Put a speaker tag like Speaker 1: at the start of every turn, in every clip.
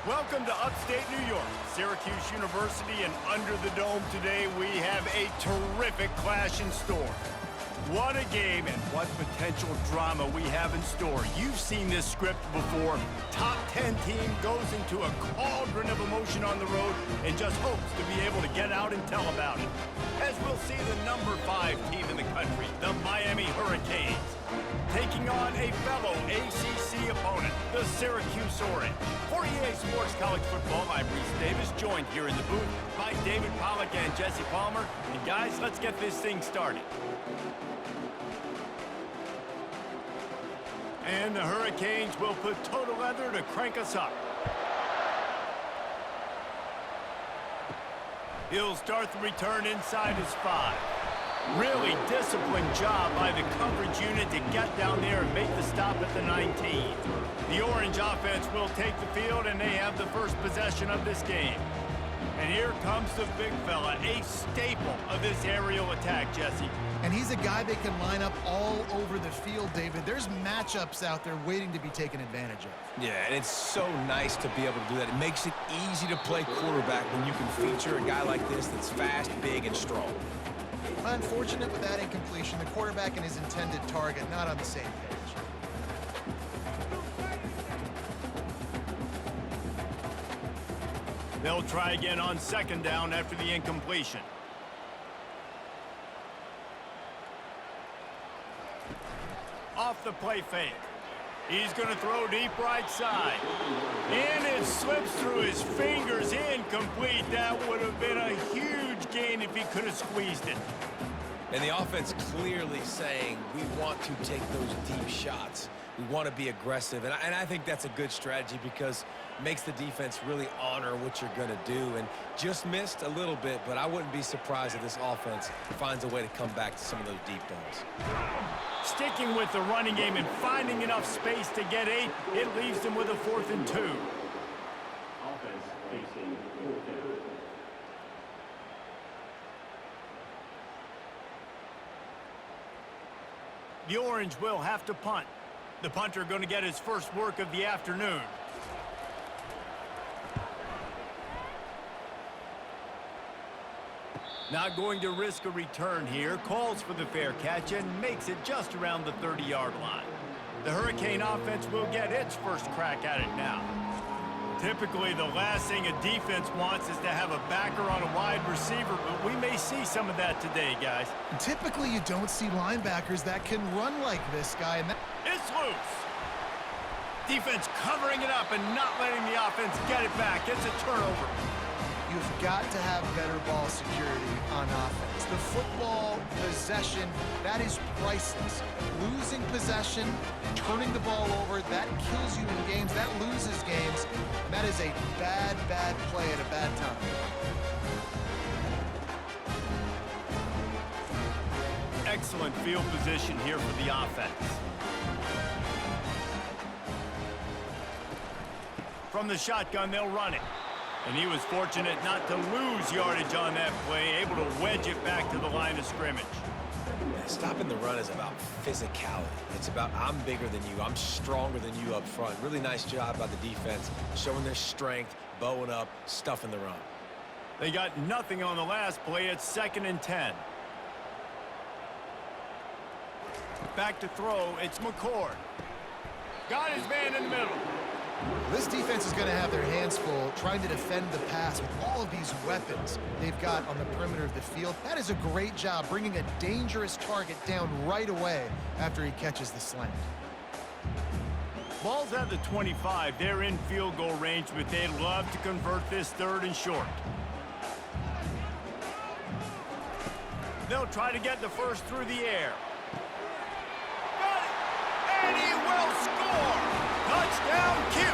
Speaker 1: Welcome to upstate New York, Syracuse University, and under the dome today we have a terrific clash in store. What a game and what potential drama we have in store. You've seen this script before. Top 10 team goes into a cauldron of emotion on the road and just hopes to be able to get out and tell about it. As we'll see the number 5 team in the country, the Miami Hurricanes, taking on a fellow ACC opponent, the Syracuse Orange. For EA Sports College Football, I'm Reese Davis, joined here in the booth by David Pollack and Jesse Palmer. And guys, let's get this thing started. And the Hurricanes will put total leather to crank us up. He'll start the return inside his 5. Really disciplined job by the coverage unit to get down there and make the stop at the 19. The Orange offense will take the field, and they have the first possession of this game. And here comes the big fella, a staple of this aerial attack, Jesse.
Speaker 2: And he's a guy that can line up all over the field, David. There's matchups out there waiting to be taken advantage of.
Speaker 3: Yeah, and it's so nice to be able to do that. It makes it easy to play quarterback when you can feature a guy like this that's fast, big, and strong.
Speaker 2: Unfortunate with that incompletion. The quarterback and his intended target not on the same page.
Speaker 1: They'll try again on second down after the incompletion. Off the play fake. He's going to throw deep right side. And it slips through his fingers, incomplete. That would have been a huge gain if he could have squeezed it.
Speaker 3: And the offense clearly saying, we want to take those deep shots. We want to be aggressive. And I think that's a good strategy because it makes the defense really honor what you're going to do. And just missed a little bit, but I wouldn't be surprised if this offense finds a way to come back to some of those deep balls.
Speaker 1: Sticking with the running game and finding enough space to get 8, it leaves them with a 4th and 2. The Orange will have to punt. The punter going to get his first work of the afternoon. Not going to risk a return here. Calls for the fair catch and makes it just around the 30-yard line. The Hurricane offense will get its first crack at it now. Typically, the last thing a defense wants is to have a backer on a wide receiver, but we may see some of that today, guys.
Speaker 2: Typically, you don't see linebackers that can run like this guy. And
Speaker 1: It's loose. Defense covering it up and not letting the offense get it back. It's a turnover.
Speaker 2: You've got to have better ball security on offense. The football possession, that is priceless. Losing possession, turning the ball over, that kills you in games, that loses games. And that is a bad, bad play at a bad time.
Speaker 1: Excellent field position here for the offense. From the shotgun, they'll run it. And he was fortunate not to lose yardage on that play, able to wedge it back to the line of scrimmage.
Speaker 3: Stopping the run is about physicality. It's about I'm bigger than you, I'm stronger than you up front. Really nice job by the defense, showing their strength, bowing up, stuffing the run.
Speaker 1: They got nothing on the last play. It's 2nd and 10. Back to throw, it's McCord. Got his man in the middle.
Speaker 2: This defense is going to have their hands full trying to defend the pass with all of these weapons they've got on the perimeter of the field. That is a great job bringing a dangerous target down right away after he catches the slant.
Speaker 1: Ball's at the 25. They're in field goal range, but they'd love to convert this 3rd and short. They'll try to get the first through the air. Got it! And he will score! Touchdown, Cuse!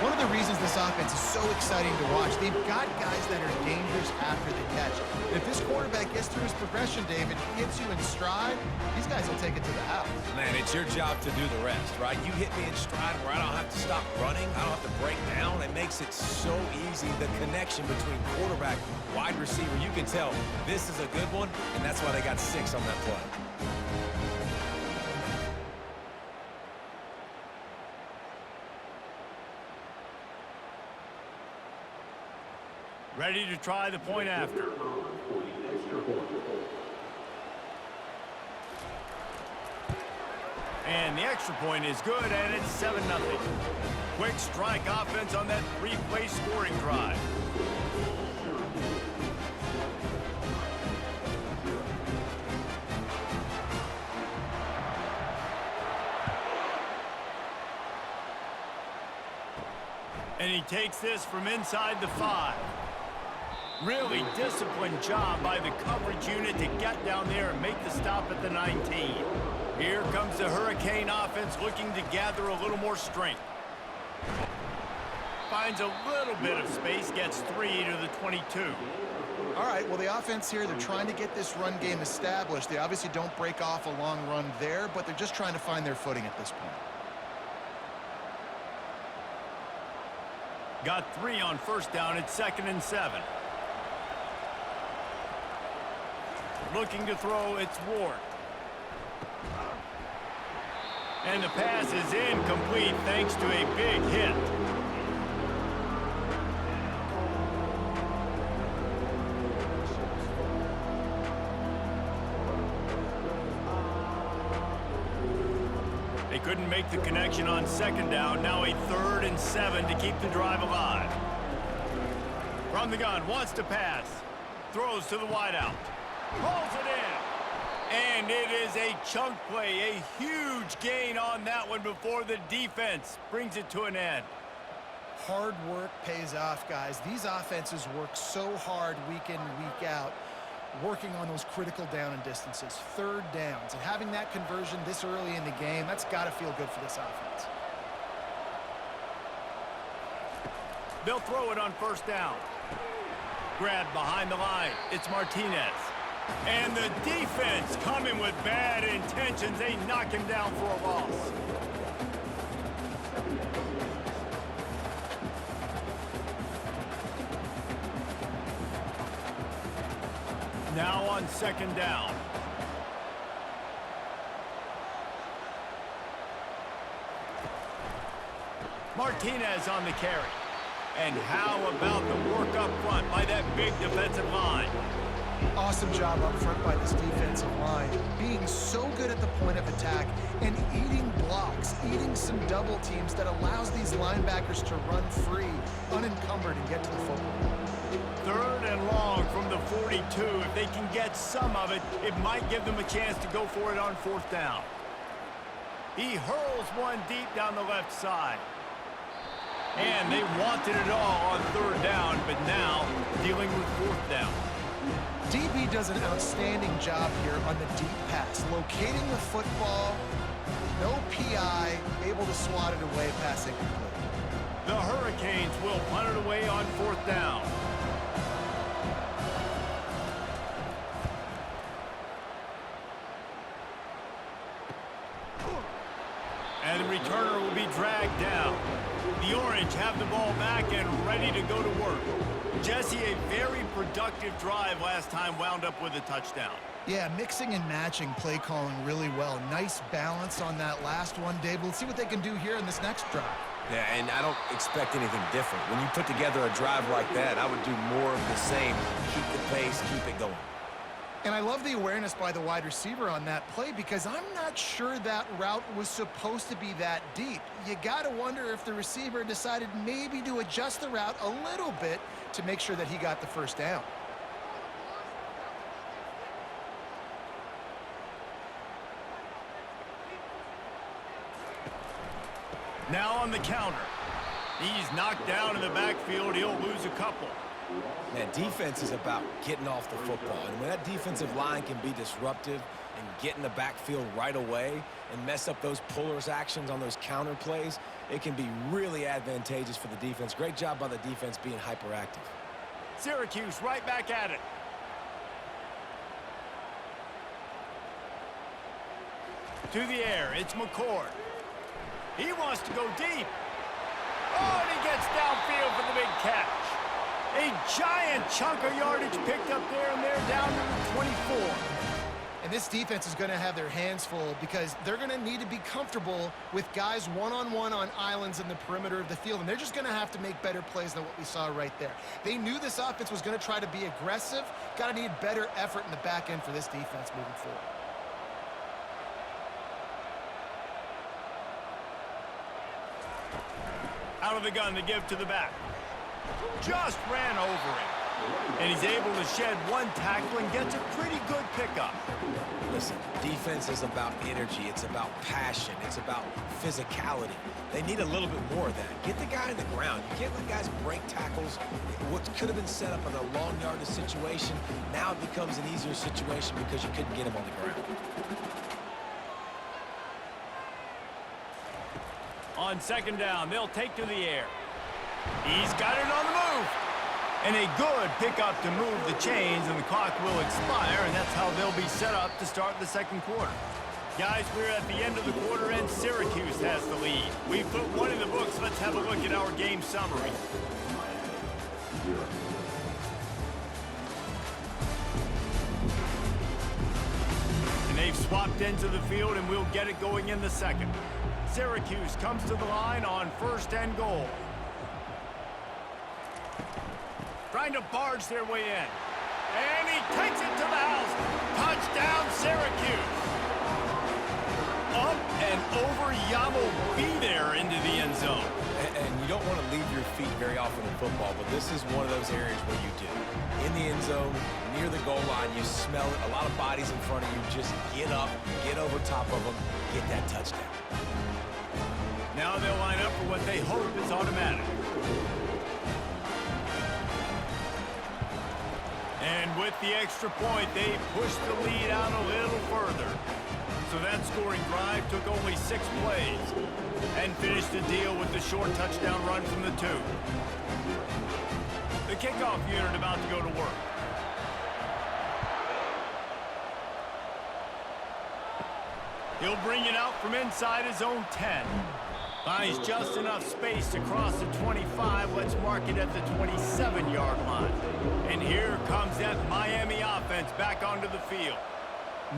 Speaker 2: One of the reasons this offense is so exciting to watch, they've got guys that are dangerous after the catch. If this quarterback gets through his progression, David, hits you in stride, these guys will take it to the house.
Speaker 3: Man, it's your job to do the rest, right? You hit me in stride where I don't have to stop running, I don't have to break down. It makes it so easy, the connection between quarterback, wide receiver. You can tell this is a good one, and that's why they got 6 on that play.
Speaker 1: Ready to try the point after. And the extra point is good, and it's 7-0. Quick strike offense on that three-play scoring drive. And he takes this from inside the 5. Really disciplined job by the coverage unit to get down there and make the stop at the 19. Here comes the Hurricane offense looking to gather a little more strength. Finds a little bit of space, gets 3 to the 22.
Speaker 2: All right, well, the offense here, they're trying to get this run game established. They obviously don't break off a long run there, but they're just trying to find their footing at this point.
Speaker 1: Got 3 on first down. It's 2nd and 7. Looking to throw, it's Ward. And the pass is incomplete thanks to a big hit. They couldn't make the connection on 2nd down. Now a 3rd and 7 to keep the drive alive. From the gun, wants to pass. Throws to the wideout. Pulls it in. And it is a chunk play, a huge gain on that one before the defense brings it to an end.
Speaker 2: Hard work pays off, guys. These offenses work so hard week in and week out, working on those critical down and distances, 3rd downs. And having that conversion this early in the game, that's got to feel good for this offense.
Speaker 1: They'll throw it on 1st down. Grabbed behind the line. It's Martinez. And the defense coming with bad intentions. They knock him down for a loss. Now on 2nd down. Martinez on the carry. And how about the work up front by that big defensive line?
Speaker 2: Awesome job up front by this defensive line, being so good at the point of attack and eating blocks, eating some double teams that allows these linebackers to run free, unencumbered, and get to the football.
Speaker 1: 3rd and long from the 42. If they can get some of it, it might give them a chance to go for it on 4th down. He hurls one deep down the left side. And they wanted it all on 3rd down, but now dealing with 4th down.
Speaker 2: DB does an outstanding job here on the deep pass, locating the football, no PI, able to swat it away, pass incomplete.
Speaker 1: The Hurricanes will punt it away on 4th down. And the returner will be dragged down. The Orange have the ball back and ready to go to work. Jesse, a very productive drive last time, wound up with a touchdown.
Speaker 2: Yeah, mixing and matching play calling really well. Nice balance on that last one, Dave. Let's see what they can do here in this next drive.
Speaker 3: Yeah, and I don't expect anything different. When you put together a drive like that, I would do more of the same. Keep the pace, keep it going.
Speaker 2: And I love the awareness by the wide receiver on that play because I'm not sure that route was supposed to be that deep. You got to wonder if the receiver decided maybe to adjust the route a little bit to make sure that he got the 1st down.
Speaker 1: Now on the counter. He's knocked down in the backfield. He'll lose a couple.
Speaker 3: Man, defense is about getting off the football. And when that defensive line can be disruptive and get in the backfield right away and mess up those pullers actions on those counter plays, it can be really advantageous for the defense. Great job by the defense being hyperactive.
Speaker 1: Syracuse right back at it. To the air, it's McCord. He wants to go deep. Oh, and he gets downfield for the big catch. A giant chunk of yardage picked up there, and they're down to the 24.
Speaker 2: And this defense is going to have their hands full because they're going to need to be comfortable with guys one-on-one on islands in the perimeter of the field, and they're just going to have to make better plays than what we saw right there. They knew this offense was going to try to be aggressive. Got to need better effort in the back end for this defense moving forward.
Speaker 1: Out of the gun to give to the back. Just ran over it. And he's able to shed one tackle and gets a pretty good pickup.
Speaker 3: Listen, defense is about energy. It's about passion. It's about physicality. They need a little bit more of that. Get the guy in the ground. You can't let guys break tackles. What could have been set up in a long yardage situation, now it becomes an easier situation because you couldn't get him on the ground.
Speaker 1: On second down, they'll take to the air. He's got it on the move. And a good pickup to move the chains, and the clock will expire, and that's how they'll be set up to start the second quarter. Guys, we're at the end of the quarter, and Syracuse has the lead. We've put one in the books. Let's have a look at our game summary. And they've swapped into the field, and we'll get it going in the second. Syracuse comes to the line on 1st and goal. Trying to barge their way in. And he takes it to the house. Touchdown, Syracuse. Up and over. Yamo be there into the end zone.
Speaker 3: And you don't want to leave your feet very often in football, but this is one of those areas where you do. In the end zone, near the goal line, you smell it. A lot of bodies in front of you. Just get up, get over top of them, get that touchdown.
Speaker 1: Now they'll line up for what they hope is automatic. And with the extra point, they pushed the lead out a little further. So that scoring drive took only 6 plays and finished the deal with the short touchdown run from the 2. The kickoff unit about to go to work. He'll bring it out from inside his own 10. Finds just enough space to cross the 25. Let's mark it at the 27-yard line. And here comes that Miami offense back onto the field.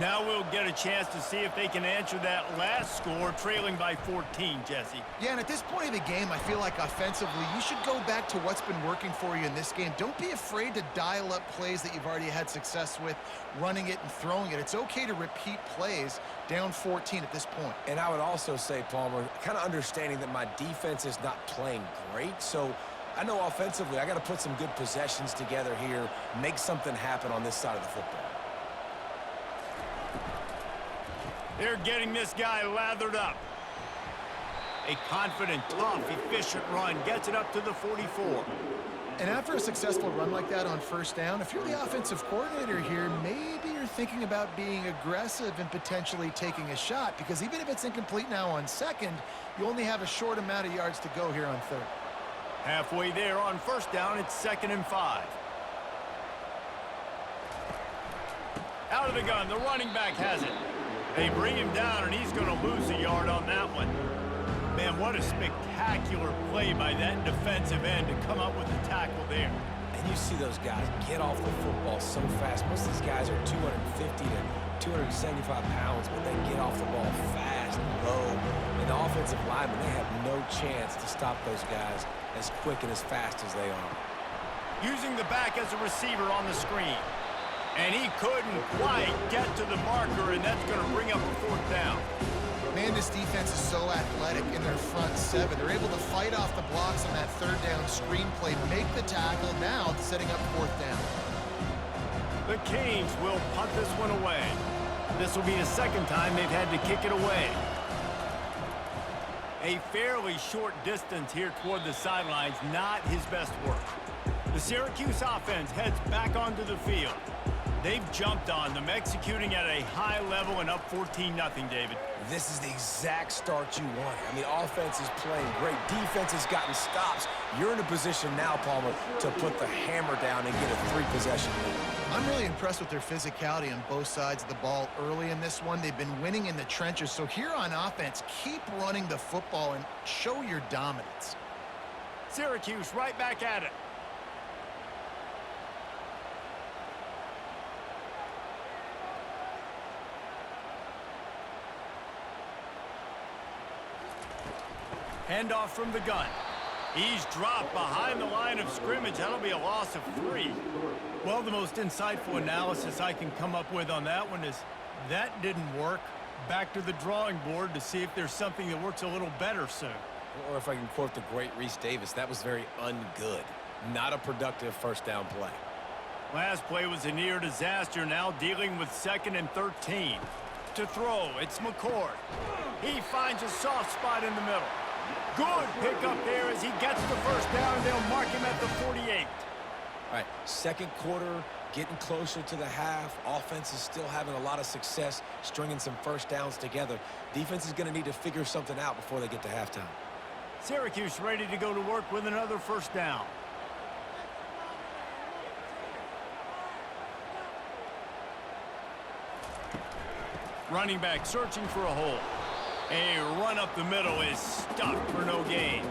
Speaker 1: Now we'll get a chance to see if they can answer that last score, trailing by 14, Jesse.
Speaker 2: Yeah, and at this point of the game, I feel like offensively, you should go back to what's been working for you in this game. Don't be afraid to dial up plays that you've already had success with, running it and throwing it. It's okay to repeat plays down 14 at this point.
Speaker 3: And I would also say, Palmer, kind of understanding that my defense is not playing great, so I know offensively I got to put some good possessions together here, make something happen on this side of the football.
Speaker 1: They're getting this guy lathered up. A confident, tough, efficient run gets it up to the 44.
Speaker 2: And after a successful run like that on 1st down, if you're the offensive coordinator here, maybe you're thinking about being aggressive and potentially taking a shot, because even if it's incomplete now on 2nd, you only have a short amount of yards to go here on 3rd.
Speaker 1: Halfway there on 1st down, it's 2nd and 5. Out of the gun, the running back has it. They bring him down, and he's going to lose a yard on that one. Man, what a spectacular play by that defensive end to come up with the tackle there.
Speaker 3: And you see those guys get off the football so fast. Most of these guys are 250 to 275 pounds, but they get off the ball fast, low. And the offensive linemen, they have no chance to stop those guys as quick and as fast as they are.
Speaker 1: Using the back as a receiver on the screen. And he couldn't quite get to the marker, and that's going to bring up a 4th down.
Speaker 2: Man, this defense is so athletic in their front 7. They're able to fight off the blocks on that 3rd down screen play, make the tackle, now setting up 4th down.
Speaker 1: The Canes will punt this one away. This will be the 2nd time they've had to kick it away. A fairly short distance here toward the sidelines, not his best work. The Syracuse offense heads back onto the field. They've jumped on them, executing at a high level and up 14-0, David.
Speaker 3: This is the exact start you want. I mean, offense is playing great. Defense has gotten stops. You're in a position now, Palmer, to put the hammer down and get a 3-possession lead.
Speaker 2: I'm really impressed with their physicality on both sides of the ball early in this one. They've been winning in the trenches. So here on offense, keep running the football and show your dominance.
Speaker 1: Syracuse right back at it. Handoff from the gun. He's dropped behind the line of scrimmage. That'll be a loss of 3. Well, the most insightful analysis I can come up with on that one is that didn't work. Back to the drawing board to see if there's something that works a little better soon.
Speaker 3: Or if I can quote the great Reese Davis, that was very ungood. Not a productive first down play.
Speaker 1: Last play was a near disaster, now dealing with 2nd and 13. To throw, it's McCord. He finds a soft spot in the middle. Good pickup there as he gets the first down, and they'll mark him at the 48.
Speaker 3: All right, second quarter, getting closer to the half. Offense is still having a lot of success stringing some first downs together. Defense is going to need to figure something out before they get to halftime.
Speaker 1: Syracuse ready to go to work with another first down. Running back searching for a hole. A run up the middle is stuffed for no gain.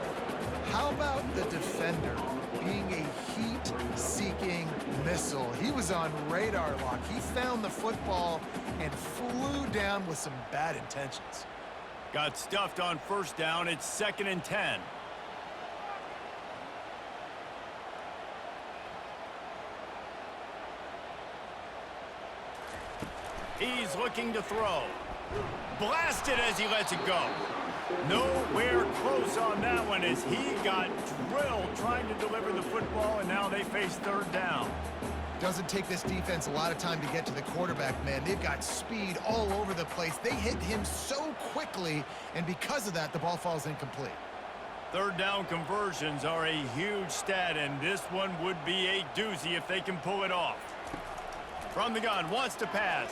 Speaker 2: How about the defender being a heat-seeking missile? He was on radar lock. He found the football and flew down with some bad intentions.
Speaker 1: Got stuffed on first down. It's 2nd and 10. He's looking to throw. Blasted as he lets it go. Nowhere close on that one as he got drilled trying to deliver the football, and now they face 3rd down.
Speaker 2: Doesn't take this defense a lot of time to get to the quarterback, man. They've got speed all over the place. They hit him so quickly, and because of that, the ball falls incomplete.
Speaker 1: 3rd down conversions are a huge stat, and this one would be a doozy if they can pull it off. From the gun, wants to pass.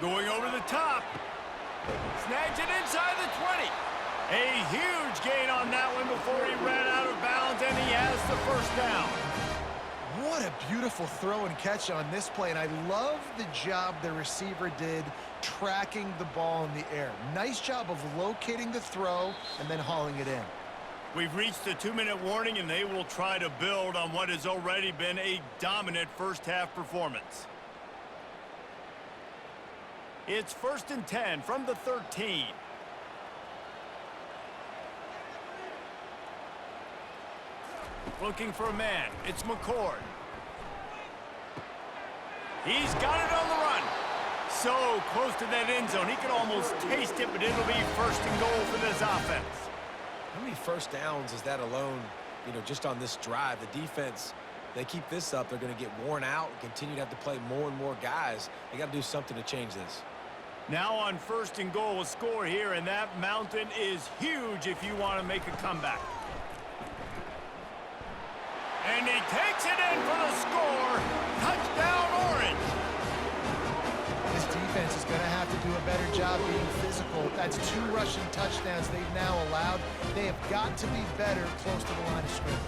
Speaker 1: Going over the top. Snags it inside the 20. A huge gain on that one before he ran out of bounds, and he has the first down.
Speaker 2: What a beautiful throw and catch on this play, and I love the job the receiver did tracking the ball in the air. Nice job of locating the throw and then hauling it in.
Speaker 1: We've reached the 2-minute warning, and they will try to build on what has already been a dominant first-half performance. It's 1st and 10 from the 13. Looking for a man. It's McCord. He's got it on the run. So close to that end zone. He can almost taste it, but it'll be 1st and goal for this offense.
Speaker 3: How many first downs is that alone, just on this drive? The defense, they keep this up, they're going to get worn out and continue to have to play more and more guys. They got to do something to change this.
Speaker 1: Now on 1st and goal, a score here, and that mountain is huge if you want to make a comeback. And he takes it in for the score. Touchdown, Orange.
Speaker 2: This defense is going to have to do a better job being physical. That's 2 rushing touchdowns they've now allowed. They have got to be better close to the line of scrimmage.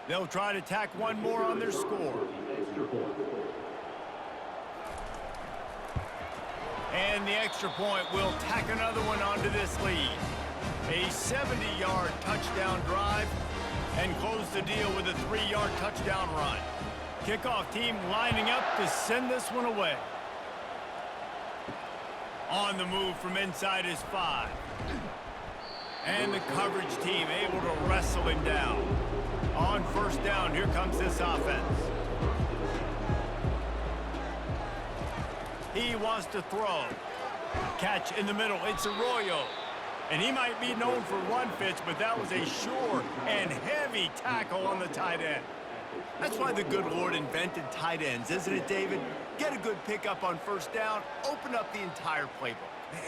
Speaker 1: They'll try to tack one more on their score. And the extra point will tack another one onto this lead. A 70-yard touchdown drive and close the deal with a 3-yard touchdown run. Kickoff team lining up to send this one away. On the move from inside his 5. And the coverage team able to wrestle him down. On 1st down, here comes this offense. He wants to throw. Catch in the middle, it's Arroyo. And he might be known for run fits, but that was a sure and heavy tackle on the tight end. That's why the good Lord invented tight ends, isn't it, David? Get a good pickup on 1st down, open up the entire playbook.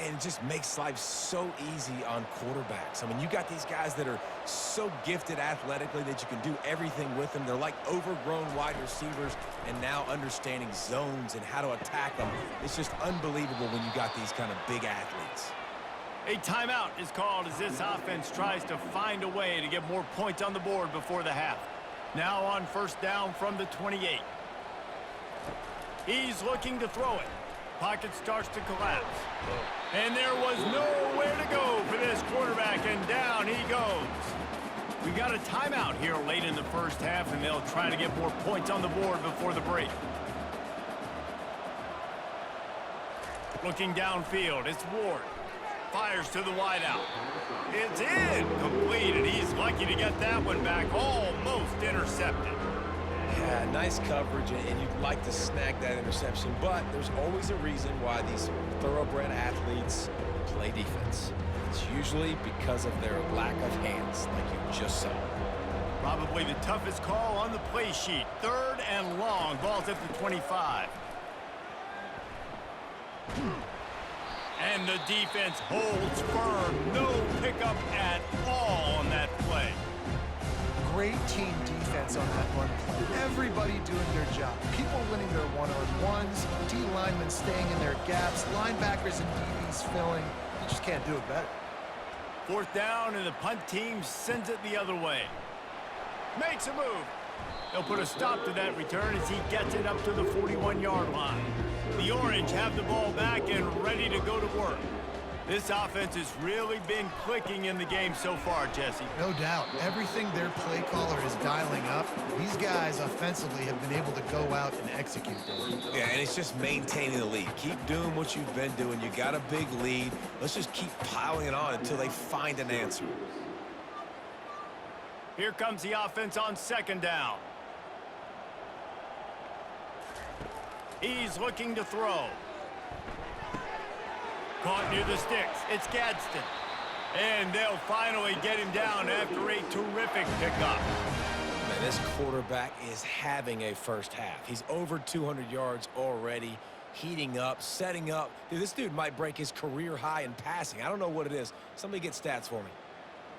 Speaker 3: And it just makes life so easy on quarterbacks. I mean, you got these guys that are so gifted athletically that you can do everything with them. They're like overgrown wide receivers, and now understanding zones and how to attack them. It's just unbelievable when you got these kind of big athletes.
Speaker 1: A timeout is called as this offense tries to find a way to get more points on the board before the half. Now on 1st down from the 28. He's looking to throw it. Pocket starts to collapse. And there was nowhere to go for this quarterback, and down he goes. We got a timeout here late in the first half, and they'll try to get more points on the board before the break. Looking downfield, it's Ward. Fires to the wideout. It's in. Complete, and he's lucky to get that one back. Almost intercepted.
Speaker 3: Yeah, nice coverage, and you'd like to snag that interception, but there's always a reason why these thoroughbred athletes play defense. It's usually because of their lack of hands, like you just saw.
Speaker 1: Probably the toughest call on the play sheet. 3rd and long. Ball's at the 25. And the defense holds firm. No pickup at all on that play.
Speaker 2: Great team defense on that one play. Everybody doing their job. People winning their one-on-ones, D linemen staying in their gaps, linebackers and DBs filling. You just can't do it better.
Speaker 1: 4th down, and the punt team sends it the other way. Makes a move. They'll put a stop to that return as he gets it up to the 41-yard line. The Orange have the ball back and ready to go to work. This offense has really been clicking in the game so far, Jesse.
Speaker 2: No doubt. Everything their play caller is dialing up, these guys offensively have been able to go out and execute them.
Speaker 3: Yeah, and it's just maintaining the lead. Keep doing what you've been doing. You got a big lead. Let's just keep piling it on until they find an answer.
Speaker 1: Here comes the offense on 2nd down. He's looking to throw. Caught near the sticks. It's Gadsden. And they'll finally get him down after a terrific pickup.
Speaker 3: Man, this quarterback is having a first half. He's over 200 yards already, heating up, setting up. Dude, this dude might break his career high in passing. I don't know what it is. Somebody get stats for me.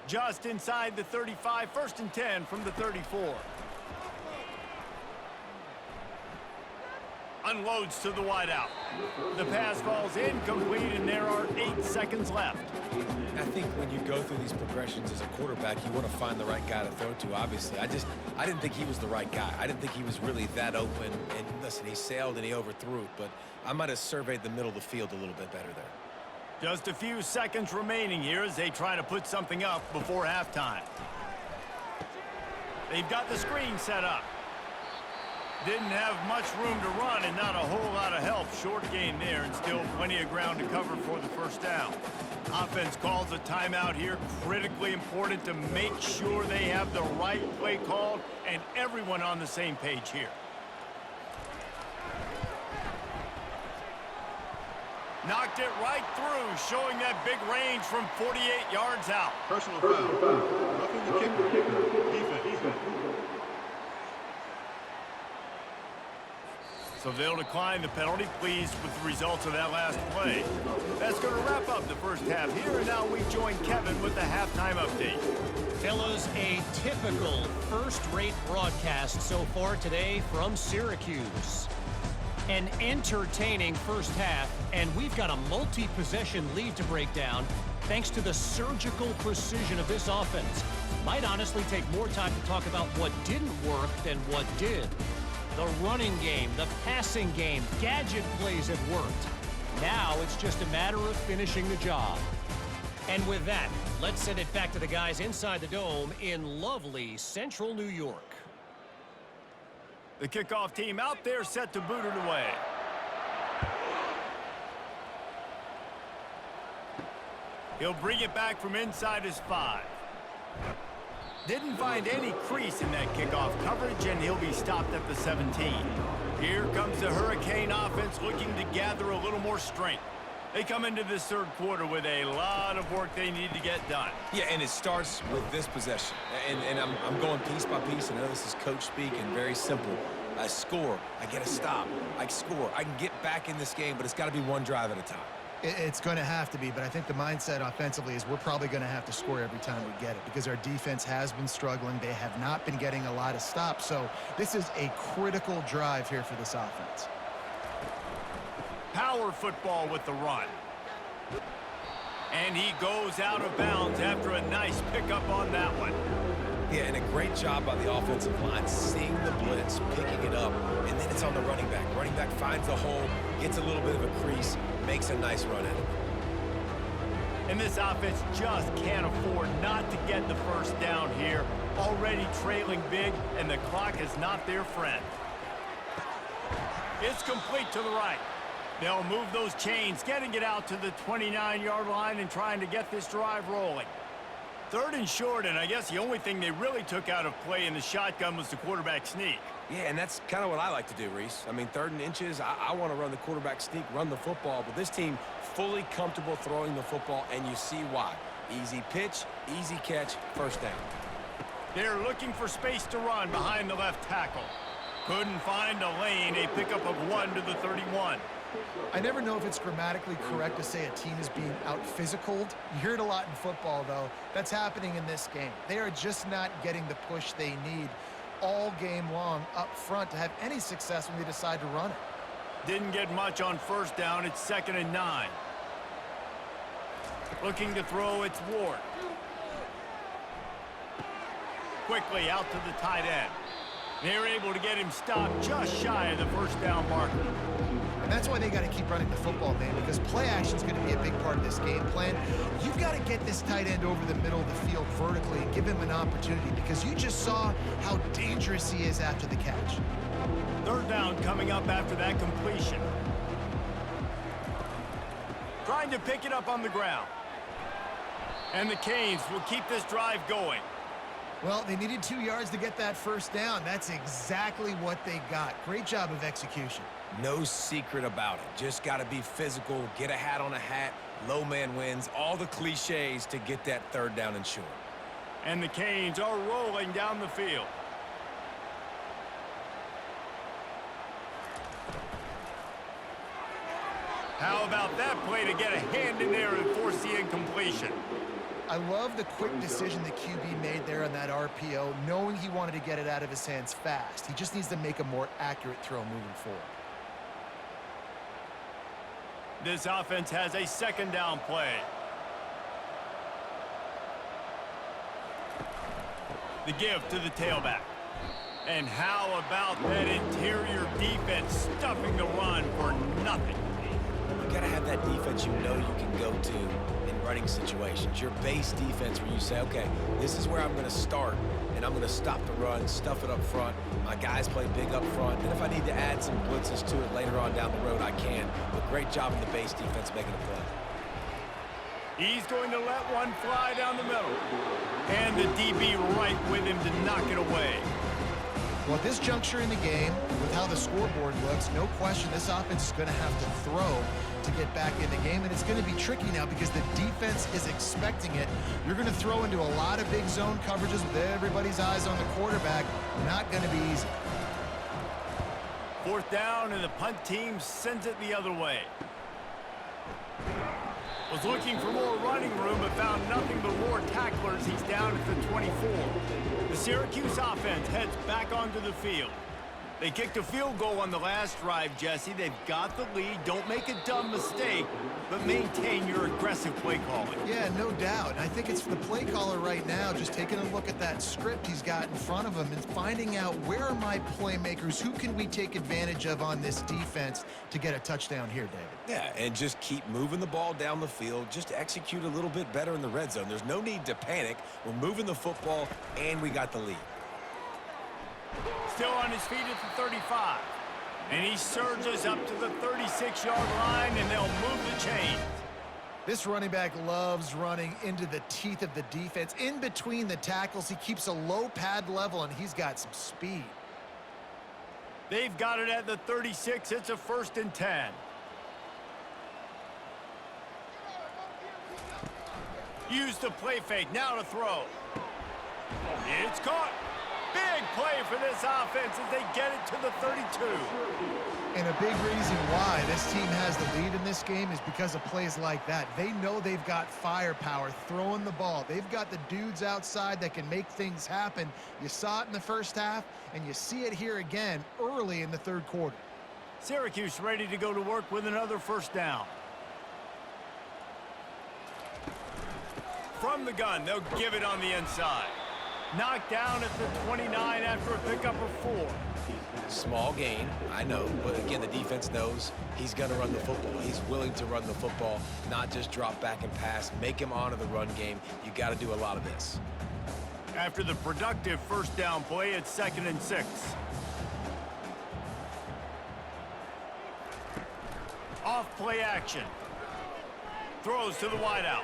Speaker 1: Just inside the 35, 1st and 10 from the 34. Unloads to the wideout. The pass falls incomplete, and there are 8 seconds left.
Speaker 3: I think when you go through these progressions as a quarterback, you want to find the right guy to throw to, obviously. I didn't think he was the right guy. I didn't think he was really that open. And listen, he sailed and he overthrew it, but I might have surveyed the middle of the field a little bit better there.
Speaker 1: Just a few seconds remaining here as they try to put something up before halftime. They've got the screen set up. Didn't have much room to run and not a whole lot of help. Short gain there and still plenty of ground to cover for the 1st down. Offense calls a timeout here. Critically important to make sure they have the right play called and everyone on the same page here. Knocked it right through, showing that big range from 48 yards out.
Speaker 4: Personal foul. Roughing the kicker. Defense.
Speaker 1: So they'll decline the penalty, pleased with the results of that last play. That's going to wrap up the first half here, and now we join Kevin with the halftime update.
Speaker 5: Fellas, a typical first-rate broadcast so far today from Syracuse. An entertaining first half, and we've got a multi-possession lead to break down thanks to the surgical precision of this offense. Might honestly take more time to talk about what didn't work than what did. The running game, the passing game, gadget plays have worked. Now it's just a matter of finishing the job. And with that, let's send it back to the guys inside the dome in lovely central New York.
Speaker 1: The kickoff team out there set to boot it away. He'll bring it back from inside his 5. Didn't find any crease in that kickoff coverage, and he'll be stopped at the 17. Here comes the Hurricane offense looking to gather a little more strength. They come into this 3rd quarter with a lot of work they need to get done.
Speaker 3: Yeah, and it starts with this possession. And I'm going piece by piece. I know this is coach speak and very simple. I score. I get a stop. I score. I can get back in this game, but it's got to be one drive at a time.
Speaker 2: It's going to have to be, but I think the mindset offensively is we're probably going to have to score every time we get it because our defense has been struggling. They have not been getting a lot of stops, so this is a critical drive here for this offense.
Speaker 1: Power football with the run. And he goes out of bounds after a nice pickup on that one.
Speaker 3: Yeah, and a great job by the offensive line, seeing the blitz, picking it up, and then it's on the running back. Running back finds the hole, gets a little bit of a crease, makes a nice run at it.
Speaker 1: And this offense just can't afford not to get the first down here. Already trailing big, and the clock is not their friend. It's complete to the right. They'll move those chains, getting it out to the 29-yard line and trying to get this drive rolling. 3rd and short, and I guess the only thing they really took out of play in the shotgun was the quarterback sneak.
Speaker 3: Yeah, and that's kind of what I like to do, Reese. I mean, 3rd and inches, I want to run the quarterback sneak, run the football, but this team fully comfortable throwing the football, and you see why. Easy pitch, easy catch, first down.
Speaker 1: They're looking for space to run behind the left tackle. Couldn't find a lane, a pickup of 1 to the 31.
Speaker 2: I never know if it's grammatically correct to say a team is being out-physicaled. You hear it a lot in football, though. That's happening in this game. They are just not getting the push they need all game long up front to have any success when they decide to run it.
Speaker 1: Didn't get much on first down. It's 2nd and 9. Looking to throw, it's Ward. Quickly out to the tight end. They're able to get him stopped just shy of the first down marker.
Speaker 2: And that's why they got to keep running the football, man, because play action is going to be a big part of this game plan. You've got to get this tight end over the middle of the field vertically and give him an opportunity, because you just saw how dangerous he is after the catch.
Speaker 1: 3rd down coming up after that completion. Trying to pick it up on the ground. And the Canes will keep this drive going.
Speaker 2: Well, they needed 2 yards to get that first down. That's exactly what they got. Great job of execution.
Speaker 3: No secret about it. Just got to be physical, get a hat on a hat, low man wins, all the cliches to get that 3rd down and short.
Speaker 1: And the Canes are rolling down the field. How about that play to get a hand in there and force the incompletion?
Speaker 2: I love the quick decision the QB made there on that RPO, knowing he wanted to get it out of his hands fast. He just needs to make a more accurate throw moving forward.
Speaker 1: This offense has a 2nd down play. The give to the tailback. And how about that interior defense stuffing the run for nothing?
Speaker 3: You got to have that defense you know you can go to in running situations. Your base defense where you say, okay, this is where I'm going to start, and I'm going to stop the run, stuff it up front. My guys play big up front. And if I need to add some blitzes to it later on down the road, I can. But great job in the base defense making a play.
Speaker 1: He's going to let one fly down the middle. And the DB right with him to knock it away.
Speaker 2: Well, at this juncture in the game, with how the scoreboard looks, no question this offense is going to have to throw to get back in the game, and it's going to be tricky now because the defense is expecting it. You're going to throw into a lot of big zone coverages with everybody's eyes on the quarterback. Not going to be easy.
Speaker 1: 4th down, and the punt team sends it the other way. Was looking for more running room, but found nothing but more tacklers. He's down at the 24. The Syracuse offense heads back onto the field. They kicked a field goal on the last drive, Jesse. They've got the lead. Don't make a dumb mistake, but maintain your aggressive play calling.
Speaker 2: Yeah, no doubt. And I think it's the play caller right now just taking a look at that script he's got in front of him and finding out where are my playmakers, who can we take advantage of on this defense to get a touchdown here, David.
Speaker 3: Yeah, and just keep moving the ball down the field. Just execute a little bit better in the red zone. There's no need to panic. We're moving the football, and we got the lead.
Speaker 1: Still on his feet at the 35. And he surges up to the 36-yard line, and they'll move the chains.
Speaker 2: This running back loves running into the teeth of the defense. In between the tackles, he keeps a low pad level, and he's got some speed.
Speaker 1: They've got it at the 36. It's a 1st and 10. Use the play fake. Now to throw. It's caught. Big play for this offense as they get it to the 32.
Speaker 2: And a big reason why this team has the lead in this game is because of plays like that. They know they've got firepower throwing the ball. They've got the dudes outside that can make things happen. You saw it in the first half, and you see it here again early in the 3rd quarter.
Speaker 1: Syracuse ready to go to work with another 1st down. From the gun, they'll give it on the inside. Knocked down at the 29 after a pickup of 4.
Speaker 3: Small gain, I know, but again, the defense knows he's going to run the football. He's willing to run the football, not just drop back and pass, make him honor the run game. You got to do a lot of this.
Speaker 1: After the productive first down play, it's 2nd and 6. Off play action. Throws to the wideout.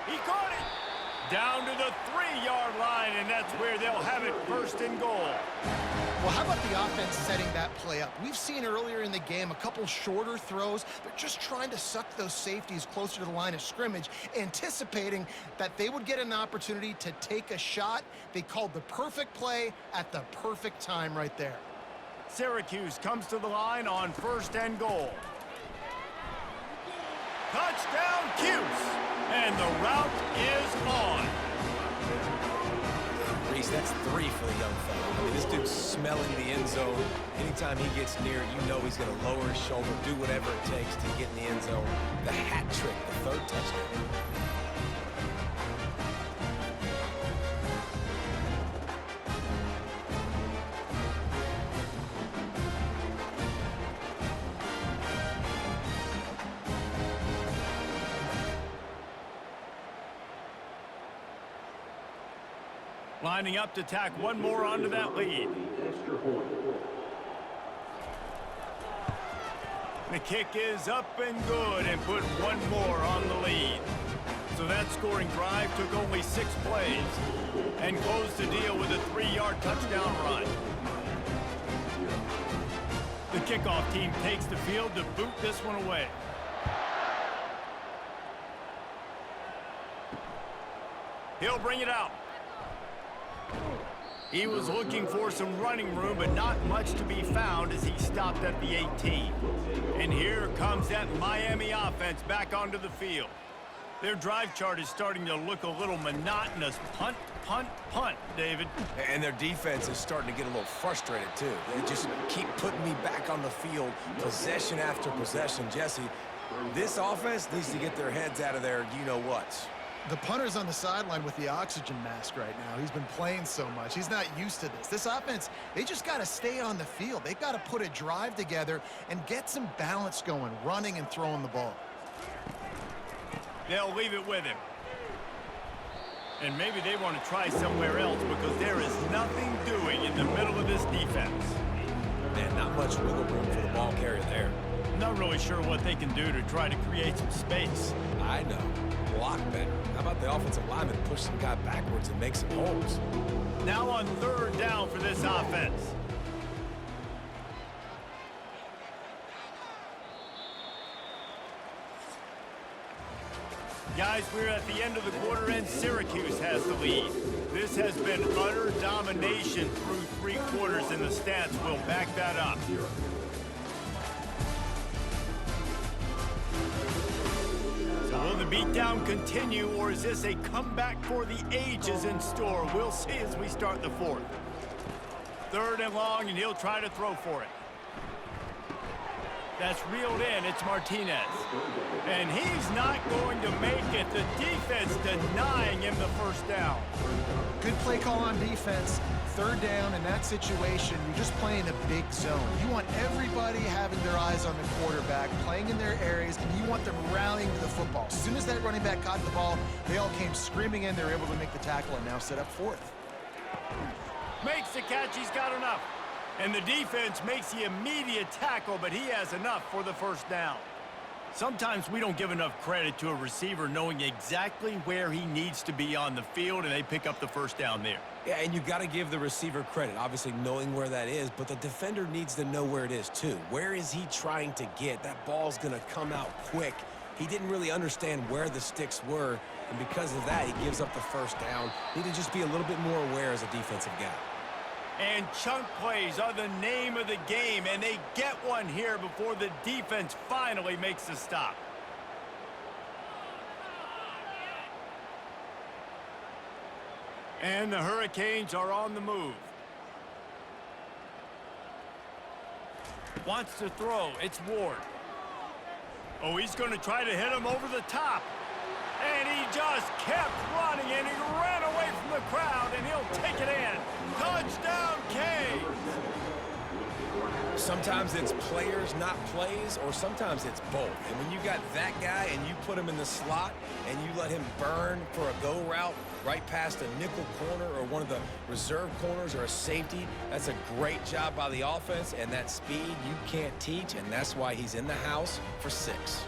Speaker 1: He caught it. Down to the 3-yard line, and that's where they'll have it, 1st and goal.
Speaker 2: Well, how about the offense setting that play up? We've seen earlier in the game a couple shorter throws. They're just trying to suck those safeties closer to the line of scrimmage, anticipating that they would get an opportunity to take a shot. They called the perfect play at the perfect time right there.
Speaker 1: Syracuse comes to the line on 1st and goal. Touchdown, Cuse! And the route is on.
Speaker 3: Reese, that's 3 for the young fella. I mean, this dude's smelling the end zone. Anytime he gets near it, you know he's going to lower his shoulder, do whatever it takes to get in the end zone. The hat trick, the 3rd touchdown.
Speaker 1: Lining up to tack one more onto that lead. The kick is up and good and put one more on the lead. So that scoring drive took only 6 plays and closed the deal with a 3-yard touchdown run. The kickoff team takes the field to boot this one away. He'll bring it out. He was looking for some running room, but not much to be found as he stopped at the 18. And here comes that Miami offense back onto the field. Their drive chart is starting to look a little monotonous. Punt, punt, punt, David.
Speaker 3: And their defense is starting to get a little frustrated, too. They just keep putting me back on the field, possession after possession. Jesse, this offense needs to get their heads out of their you-know-whats.
Speaker 2: The punter's on the sideline with the oxygen mask right now. He's been playing so much. He's not used to this. This offense, they just got to stay on the field. They've got to put a drive together and get some balance going, running and throwing the ball.
Speaker 1: They'll leave it with him. And maybe they want to try somewhere else because there is nothing doing in the middle of this defense.
Speaker 3: Man, not much wiggle room for the ball carrier there.
Speaker 1: Not really sure what they can do to try to create some space.
Speaker 3: I know. Block better. How about the offensive lineman push some guy backwards and make some holes?
Speaker 1: Now on 3rd down for this offense. Guys, we're at the end of the quarter and Syracuse has the lead. This has been utter domination through 3 quarters and the stats will back that up. Will the beatdown continue, or is this a comeback for the ages in store? We'll see as we start the 4th. 3rd and long, and he'll try to throw for it. That's reeled in. It's Martinez. And he's not going to make it. The defense denying him the 1st down.
Speaker 2: Good play call on defense. 3rd down in that situation, you're just playing a big zone. You want everybody having their eyes on the quarterback, playing in their areas, and you want them rallying to the football. As soon as that running back got the ball, they all came screaming in. They were able to make the tackle and now set up 4th.
Speaker 1: Makes the catch. He's got enough. And the defense makes the immediate tackle, but he has enough for the 1st down. Sometimes we don't give enough credit to a receiver knowing exactly where he needs to be on the field, and they pick up the 1st down there.
Speaker 3: Yeah, and you got to give the receiver credit, obviously knowing where that is, but the defender needs to know where it is too. Where is he trying to get? That ball's going to come out quick. He didn't really understand where the sticks were, and because of that, he gives up the 1st down. Need to just be a little bit more aware as a defensive guy.
Speaker 1: And chunk plays are the name of the game, and they get one here before the defense finally makes the stop. And the Hurricanes are on the move. Wants to throw. It's Ward. Oh, he's going to try to hit him over the top. And he just kept running, and he ran away from the crowd, and he'll take it in. Touchdown, Canes!
Speaker 3: Sometimes it's players, not plays, or sometimes it's both. And when you got that guy and you put him in the slot and you let him burn for a go route right past a nickel corner or one of the reserve corners or a safety, that's a great job by the offense, and that speed you can't teach, and that's why he's in the house for 6.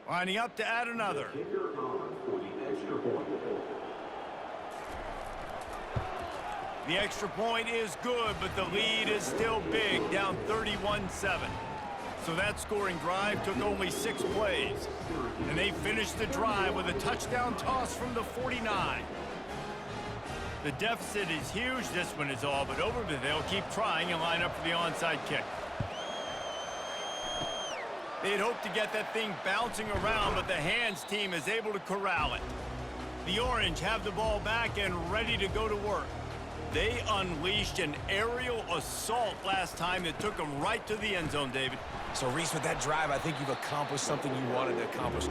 Speaker 1: Lining up to add another. The extra point is good, but the lead is still big, down 31-7. So that scoring drive took only 6 plays. And they finished the drive with a touchdown toss from the 49. The deficit is huge, this one is all but over, but they'll keep trying and line up for the onside kick. They'd hoped to get that thing bouncing around, but the hands team is able to corral it. The Orange have the ball back and ready to go to work. They unleashed an aerial assault last time that took them right to the end zone, David.
Speaker 3: So, Reese, with that drive, I think you've accomplished something you wanted to accomplish.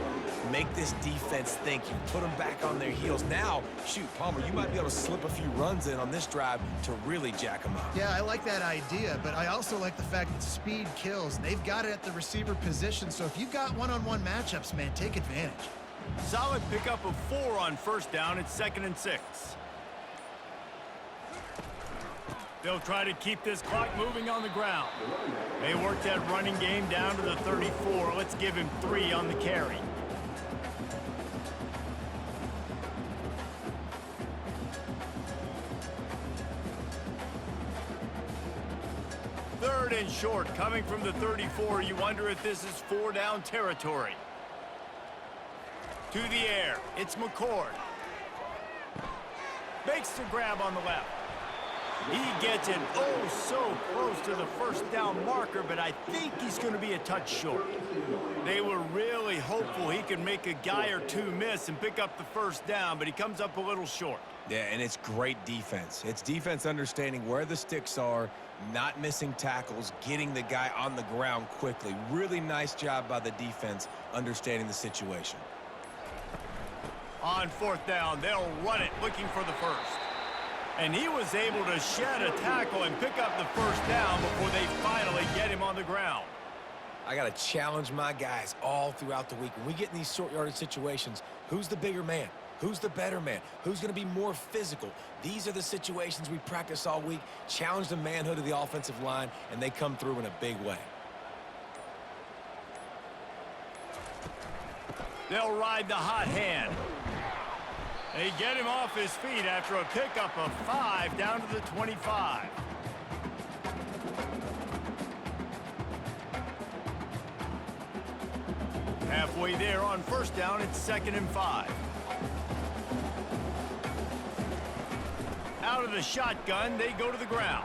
Speaker 3: Make this defense think. You put them back on their heels. Now, shoot, Palmer, you might be able to slip a few runs in on this drive to really jack them up.
Speaker 2: Yeah, I like that idea, but I also like the fact that speed kills. They've got it at the receiver position, so if you've got one-on-one matchups, man, take advantage.
Speaker 1: Solid pickup of 4 on first down. It's 2nd and 6. They'll try to keep this clock moving on the ground. They work that running game down to the 34. Let's give him 3 on the carry. Third and short, coming from the 34. You wonder if this is 4-down territory. To the air, it's McCord. Makes the grab on the left. He gets it oh so close to the first down marker, but I think he's going to be a touch short. They were really hopeful he could make a guy or 2 miss and pick up the first down, but he comes up a little short.
Speaker 3: Yeah, and it's great defense. It's defense understanding where the sticks are, not missing tackles, getting the guy on the ground quickly. Really nice job by the defense understanding the situation.
Speaker 1: On 4th down, they'll run it looking for the first. And he was able to shed a tackle and pick up the first down before they finally get him on the ground.
Speaker 3: I got to challenge my guys all throughout the week. When we get in these short yardage situations, who's the bigger man? Who's the better man? Who's going to be more physical? These are the situations we practice all week. Challenge the manhood of the offensive line, and they come through in a big way.
Speaker 1: They'll ride the hot hand. They get him off his feet after a pickup of 5 down to the 25. Halfway there on first down, it's 2nd and 5. Out of the shotgun, they go to the ground.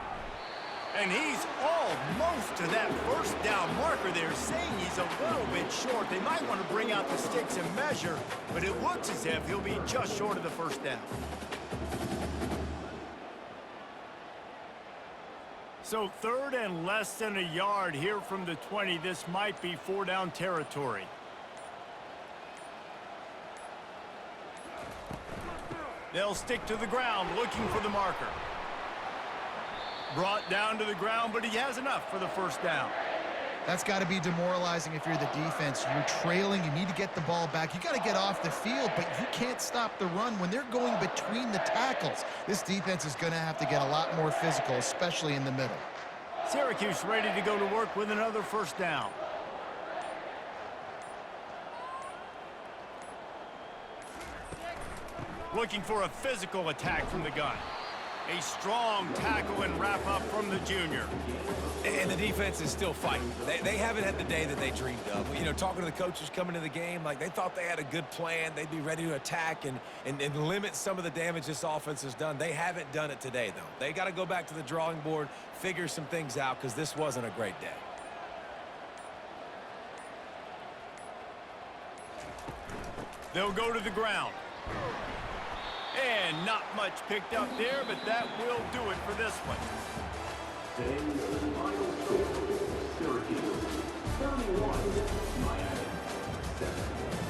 Speaker 1: And he's almost to that first down marker. They're saying he's a little bit short. They might want to bring out the sticks and measure, but it looks as if he'll be just short of the first down. So 3rd and less than a yard here from the 20. This might be 4-down territory. They'll stick to the ground looking for the marker. Brought down to the ground, but he has enough for the first down.
Speaker 2: That's got to be demoralizing if you're the defense. You're trailing. You need to get the ball back. You got to get off the field, but you can't stop the run when they're going between the tackles. This defense is going to have to get a lot more physical, especially in the middle.
Speaker 1: Syracuse ready to go to work with another first down. Looking for a physical attack from the gun. A strong tackle and wrap-up from the junior.
Speaker 3: And the defense is still fighting. They haven't had the day that they dreamed of. You know, talking to the coaches coming to the game, like they thought they had a good plan. They'd be ready to attack and limit some of the damage this offense has done. They haven't done it today, though. They got to go back to the drawing board, figure some things out, because this wasn't a great day. They'll
Speaker 1: go to the ground. And not yards picked up there, but that will do it for this one.
Speaker 6: Today's final score, Syracuse 31, Miami 7.